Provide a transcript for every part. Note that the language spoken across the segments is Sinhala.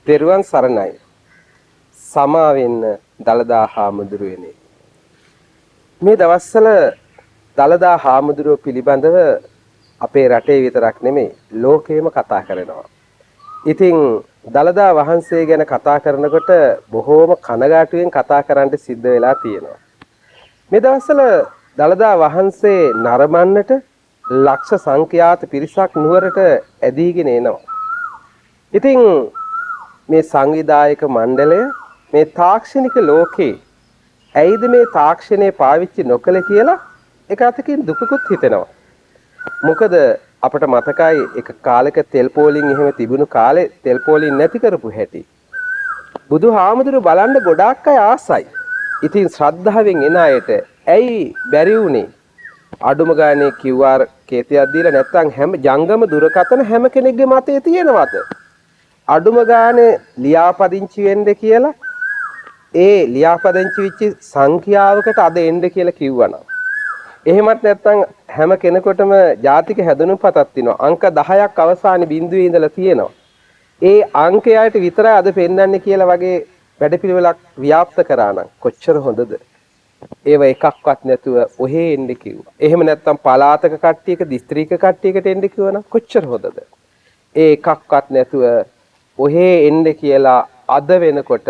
තෙරුවන් සරණයි. සමා වෙන්න දලදා හාමුදුරුවනේ. මේ දවස්වල දලදා හාමුදුරුව පිළිබඳව අපේ රටේ විතරක් නෙමෙයි ලෝකෙම කතා කරනවා. ඉතින් දලදා වහන්සේ ගැන කතා කරනකොට බොහෝම කනගාටුවෙන් කතා කරන්න සිද්ධ වෙලා තියෙනවා. මේ දවස්වල දලදා වහන්සේ නරඹන්නට ලක්ෂ සංඛ්‍යාත පිරිසක් නුවරට ඇදීගෙන එනවා. ඉතින් මේ සංවිධායක මණ්ඩලය මේ තාක්ෂණික ලෝකේ ඇයිද මේ තාක්ෂණය පාවිච්චි නොකළ කියලා එක අතකින් දුකකුත් හිතෙනවා. මොකද අපට මතකයි එක කාලෙක තෙල් පෝලිං එහෙම තිබුණු කාලේ තෙල් පෝලිං නැති කරපු හැටි. බුදුහාමුදුරු බලන්න ගොඩාක් අය ආසයි. ඉතින් ශ්‍රද්ධාවෙන් එන අයට ඇයි බැරි වුනේ? අඩුම ගානේ QR කේතයක් දීලා නැත්නම් හැම ජංගම දුරකථන හැම කෙනෙක්ගේ මතේ තියෙනවද? අඩුම ගානේ ලියාපදිංචි වෙන්න කියලා ඒ ලියාපදිංචි වෙච්ච සංඛ්‍යාවකට අද එන්න කියලා කිව්වනම් එහෙමත් නැත්නම් හැම කෙනෙකුටම ජාතික හැදනුම්පතක් තියෙනවා. අංක 10ක් අවසානයේ බිඳුවේ ඉඳලා තියෙනවා. ඒ අංකයට විතරයි අද පෙන්වන්නේ කියලා වගේ වැඩපිළිවෙලක් ව්‍යාප්ත කරා නම් කොච්චර හොඳද? ඒව එකක්වත් නැතුව ඔහේ එන්න කිව්වා. එහෙම නැත්නම් පළාතක කට්ටියක දිස්ත්‍රික්ක කට්ටියකට එන්න කිව්වනම් කොච්චර හොඳද? ඒ එකක්වත් නැතුව ඔහේ එන්න කියලා අද වෙනකොට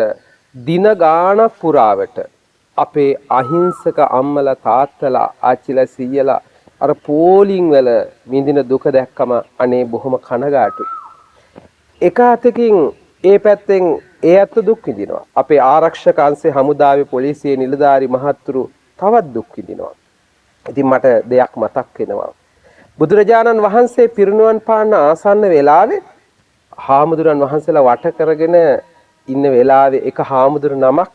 දින ගාණක් පුරාවට අපේ අහිංසක අම්මලා තාත්තලා ආච්චිලා සීයලා අර පෝලිං වල විඳින දුක දැක්කම අනේ බොහොම කනගාටුයි. එක අතකින් ඒ පැත්තෙන් ඒ අත දුක් විඳිනවා. අපේ ආරක්ෂක අංශේ හමුදාවේ පොලිසියේ නිලධාරි මහත්තුරු තවත් දුක් විඳිනවා. ඉතින් මට දෙයක් මතක් වෙනවා. බුදුරජාණන් වහන්සේ පිරිනුවන් පාන ආසන්න වෙලාවේ හාමුදුරන් වහන්සේලා වට කරගෙන ඉන්න වෙලාවේ එක හාමුදුර නමක්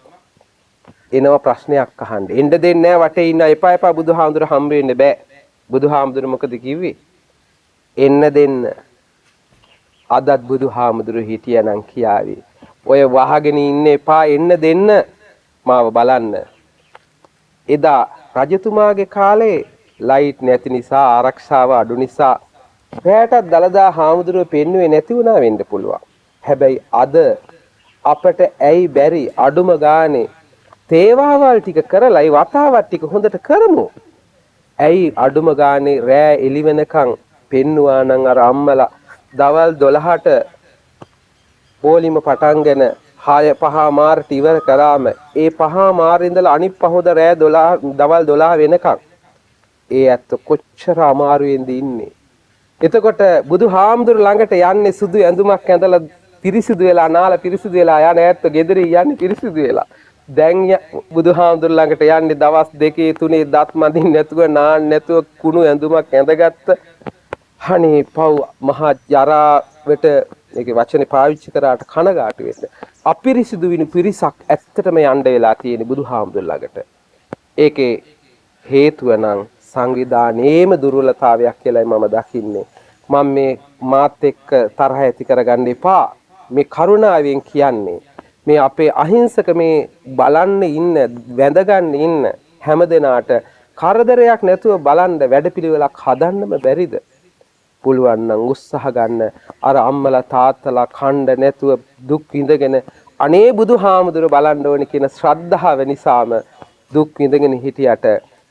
එනවා ප්‍රශ්නයක් අහන්න. එන්න දෙන්නේ නැහැ වටේ ඉන්න එපා එපා බුදුහාමුදුර හම්බ වෙන්න බෑ. බුදුහාමුදුර මොකද කිව්වේ? එන්න දෙන්න. අදත් බුදුහාමුදුර හිටියනම් කියාවේ. ඔය වහගෙන ඉන්න එපා එන්න දෙන්න මාව බලන්න. එදා රජතුමාගේ කාලේ ලයිට් නැති නිසා ආරක්ෂාව අඩු නිසා රැටත් දලදා හාමුදුරුව පෙන්නුවේ නැති වුණා වෙන්න පුළුවන්. හැබැයි අද අපට ඇයි බැරි අඩුම ගානේ තේවාවල් ටික කරලා ඒ වතාවත් ටික හොඳට කරමු. ඇයි අඩුම ගානේ රෑ එළි වෙනකන් පෙන්නුවා නම් අර අම්මලා දවල් 12ට පොලිම පටන්ගෙන 6 මාරට ඉවර කරාම ඒ 5 මාරේ ඉඳලා අනිත් පහෝද රෑ 12 දවල් 12 වෙනකන් ඒ ඇත්ත කොච්චර අමාරුවෙන්ද ඉන්නේ. එතකොට බුදුහාමුදුර ළඟට යන්නේ සුදු ඇඳුමක් ඇඳලා පිරිසිදු වෙලා නාලා පිරිසිදු වෙලා යන ඇත්ත ගෙදර යන්නේ පිරිසිදු වෙලා. දැන් බුදුහාමුදුර ළඟට යන්නේ දවස් 2 3 දත් මදින් නැතුව නාන්න නැතුව කුණු ඇඳුමක් ඇඳගත්ත. අනේ පව් මහා ජරාවට ඒකේ වචනේ පාවිච්චි කරාට කනගාටු වෙන්න. අපිරිසිදු විනු පිරිසක් ඇත්තටම යන්න වෙලා තියෙන බුදුහාමුදුර ළඟට. ඒකේ හේතුව නම් සංවිධානයේම දුර්වලතාවයක් කියලායි මම දකින්නේ. මම මේ මාත් එක්ක තරහ ඇති කරගන්න එපා. මේ කරුණාවෙන් කියන්නේ මේ අපේ අහිංසක මේ බලන්න ඉන්න වැඳගන්න ඉන්න හැමදෙනාට කරදරයක් නැතුව බලන්න වැඩපිළිවෙලක් හදන්නම බැරිද? පුළුවන් නම් උත්සාහ ගන්න. අර අම්මලා තාත්තලා කණ්ඩ නැතුව දුක් විඳගෙන අනේ බුදුහාමුදුර බලන්න ඕනේ කියන ශ්‍රද්ධාව නිසාම දුක් විඳගෙන හිටියට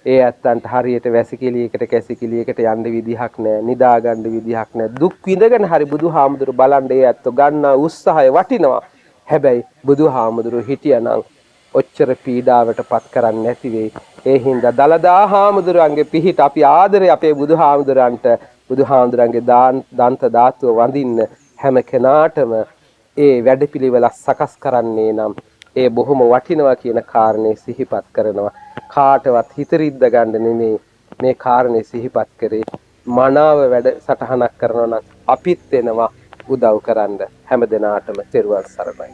ඒ ඇත්තන්ට හරියට වැසිකිළියකට කැසිකිළියකට යන්න විදිහක් නැහැ, නිදා ගන්න විදිහක් නැහැ. දුක් විඳගෙන හරි බුදුහාමුදුර බලන්න ඒ ඇත්ත ගන්න උත්සාහය වටිනවා. හැබැයි බුදුහාමුදුරු හිටියනම් ඔච්චර පීඩාවටපත් කරන්නේ නැති වෙයි. ඒ හින්දා දලදා හාමුදුරන්ගේ පිහිට අපි ආදරේ අපේ බුදුහාමුදුරන්ට බුදුහාමුදුරන්ගේ දන්ත ධාතුව වඳින්න හැම කෙනාටම ඒ වැඩපිළිවෙල සකස් කරන්නේ නම් ඒ බොහොම වටිනවා කියන කාරණේ සිහිපත් කරනවා. කාටවත් හිතරිද්ද ගන්න නෙමෙයි මේ කාරණේ සිහිපත් කරේ. මනාව වැඩ සටහනක් කරනවා නම් අපිත් වෙනවා උදව් කරන්න. හැම දිනාටම තෙරුවන් සරණයි.